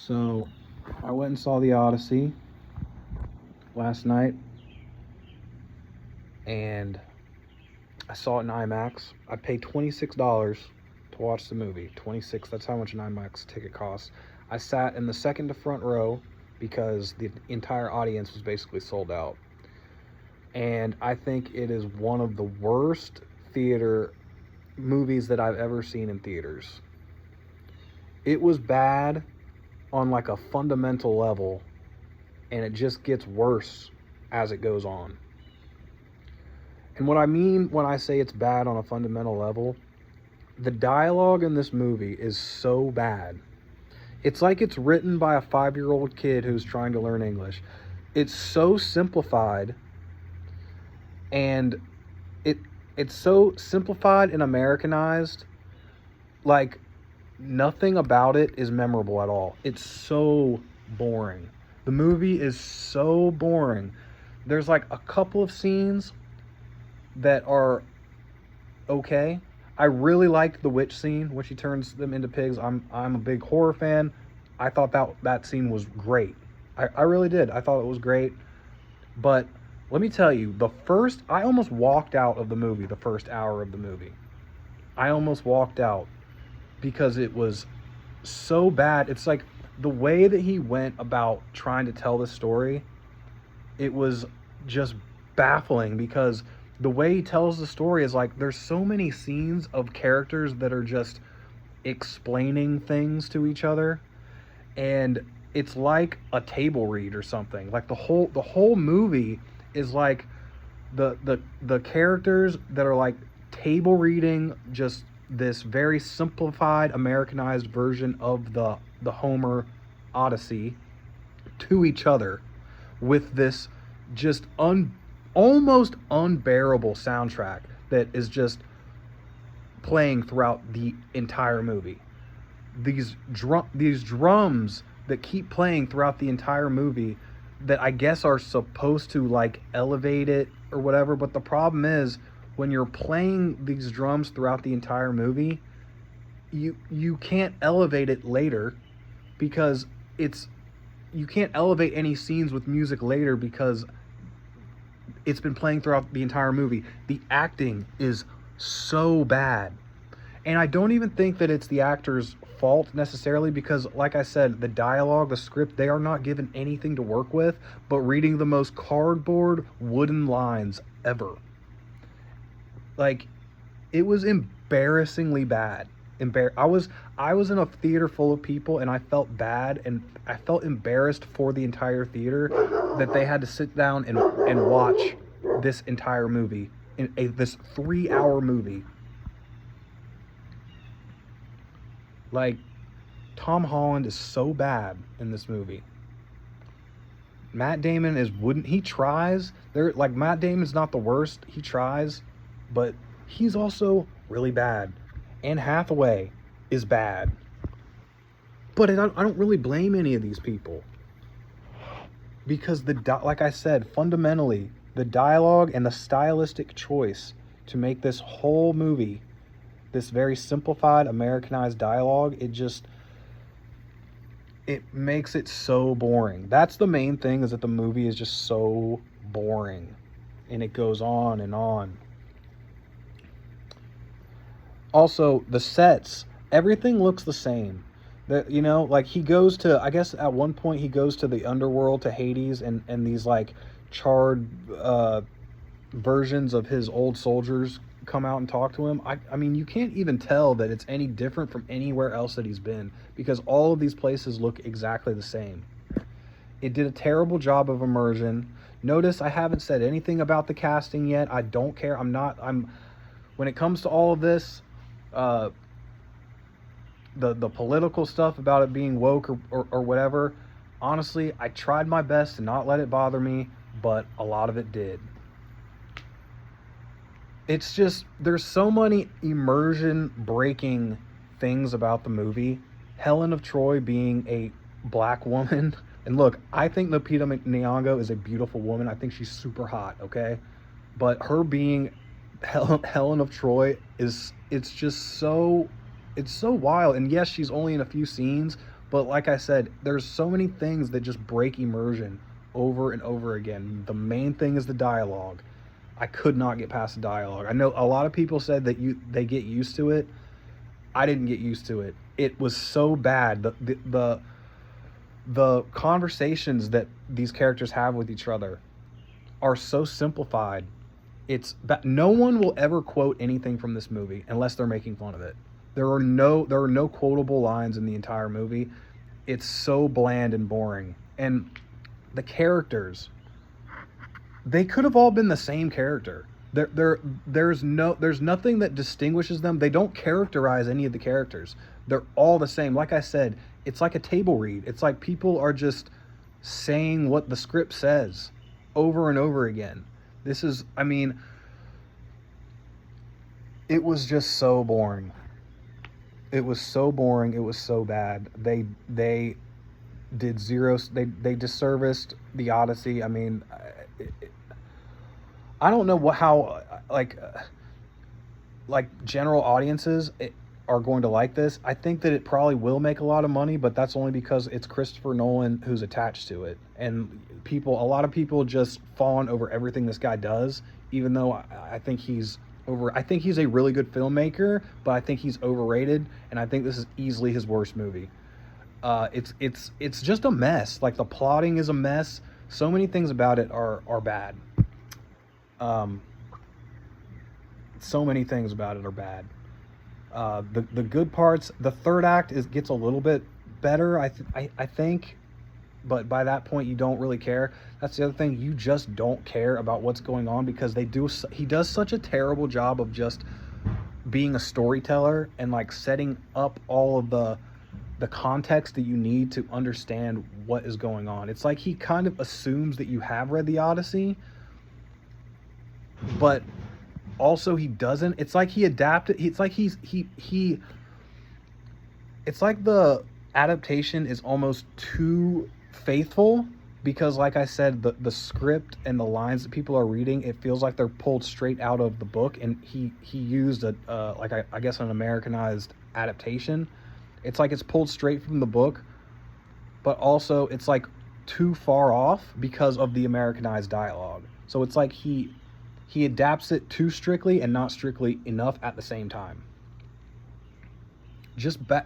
So, I went and saw the Odyssey last night, and I saw it in IMAX. I paid $26 to watch the movie. 26. That's how much an IMAX ticket costs. I sat in the second to front row because the entire audience was basically sold out. And I think it is one of the worst theater movies that I've ever seen in theaters. It was bad on like a fundamental level, and it just gets worse as it goes on. And what I mean when I say it's bad on a fundamental level, the dialogue in this movie is so bad. It's like it's written by a 5-year-old kid who's trying to learn English. It's so simplified, and it it's so simplified and Americanized, like nothing about it is memorable at all. It's so boring. The movie is so boring. There's like a couple of scenes that are okay. I really liked the witch scene when she turns them into pigs. I'm a big horror fan. I thought that scene was great. I really did. I thought it was great. But let me tell you, I almost walked out of the movie, the first hour of the movie. I almost walked out because it was so bad. It's like the way that he went about trying to tell the story, it was just baffling because the way he tells the story is like there's so many scenes of characters that are just explaining things to each other, and it's like a table read or something. Like the whole movie is like the characters that are like table reading just this very simplified Americanized version of the Homer Odyssey to each other with this just almost unbearable soundtrack that is just playing throughout the entire movie. These drums that keep playing throughout the entire movie that I guess are supposed to like elevate it or whatever, but the problem is when you're playing these drums throughout the entire movie, you can't elevate it later because you can't elevate any scenes with music later because it's been playing throughout the entire movie. The acting is so bad. And I don't even think that it's the actor's fault necessarily because, like I said, the dialogue, the script, they are not given anything to work with but reading the most cardboard wooden lines ever. Like, it was embarrassingly bad. I was in a theater full of people and I felt bad and I felt embarrassed for the entire theater that they had to sit down and watch this entire movie this 3-hour movie. Like, Tom Holland is so bad in this movie. Matt Damon he tries. Matt Damon's not the worst. He tries, but he's also really bad. Anne Hathaway is bad. But I don't really blame any of these people. Because like I said, fundamentally, the dialogue and the stylistic choice to make this whole movie, this very simplified, Americanized dialogue, it makes it so boring. That's the main thing, is that the movie is just so boring. And it goes on and on. Also, the sets, everything looks the same. Like he goes to, I guess at one point he goes to the underworld, to Hades, and these like charred versions of his old soldiers come out and talk to him. I mean, you can't even tell that it's any different from anywhere else that he's been because all of these places look exactly the same. It did a terrible job of immersion. Notice I haven't said anything about the casting yet. I don't care. When it comes to all of this, the political stuff about it being woke or whatever, honestly, I tried my best to not let it bother me, but a lot of it did. It's just, there's so many immersion breaking things about the movie. Helen of Troy being a black woman, and look, I think Lupita Nyong'o is a beautiful woman. I think she's super hot, okay? But her being Helen of Troy it's so wild. And yes, she's only in a few scenes, But like I said, there's so many things that just break immersion over and over again. The main thing is the dialogue. I could not get past the dialogue. I know a lot of people said that they get used to it. I didn't get used to it. It was so bad. The conversations that these characters have with each other are so simplified. No one will ever quote anything from this movie unless they're making fun of it. There are no quotable lines in the entire movie. It's so bland and boring. And the characters, they could have all been the same character. There's nothing that distinguishes them. They don't characterize any of the characters. They're all the same. Like I said, it's like a table read. It's like people are just saying what the script says over and over again. It was just so boring. It was so boring. It was so bad. They did zero. They disserviced the Odyssey. I don't know how general audiences are going to like this. I think that it probably will make a lot of money, but that's only because it's Christopher Nolan who's attached to it, and a lot of people just fawn over everything this guy does. Even though I think he's a really good filmmaker, but I think he's overrated, and I think this is easily his worst movie. It's just a mess. Like, the plotting is a mess. So many things about it are bad. So many things about it are bad. The good parts, the third act gets a little bit better, I think, but by that point you don't really care. That's the other thing, you just don't care about what's going on, because he does such a terrible job of just being a storyteller and like setting up all of the context that you need to understand what is going on. It's like he kind of assumes that you have read the Odyssey, but also he doesn't. It's like he adapted. It's like it's like the adaptation is almost too faithful, because like I said, the script and the lines that people are reading, it feels like they're pulled straight out of the book, and he used I guess an Americanized adaptation. It's like it's pulled straight from the book, but also it's like too far off because of the Americanized dialogue. So it's like he adapts it too strictly and not strictly enough at the same time.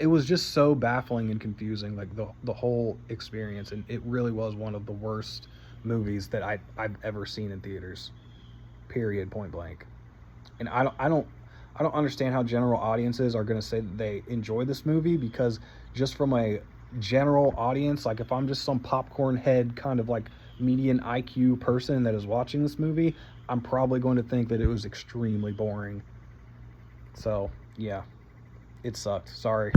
It was just so baffling and confusing, like the whole experience, and it really was one of the worst movies that I've ever seen in theaters. Period, point blank. And I don't understand how general audiences are going to say that they enjoy this movie, because just from a general audience, like if I'm just some popcorn head kind of like median IQ person that is watching this movie, I'm probably going to think that it was extremely boring. So yeah, it sucked. Sorry.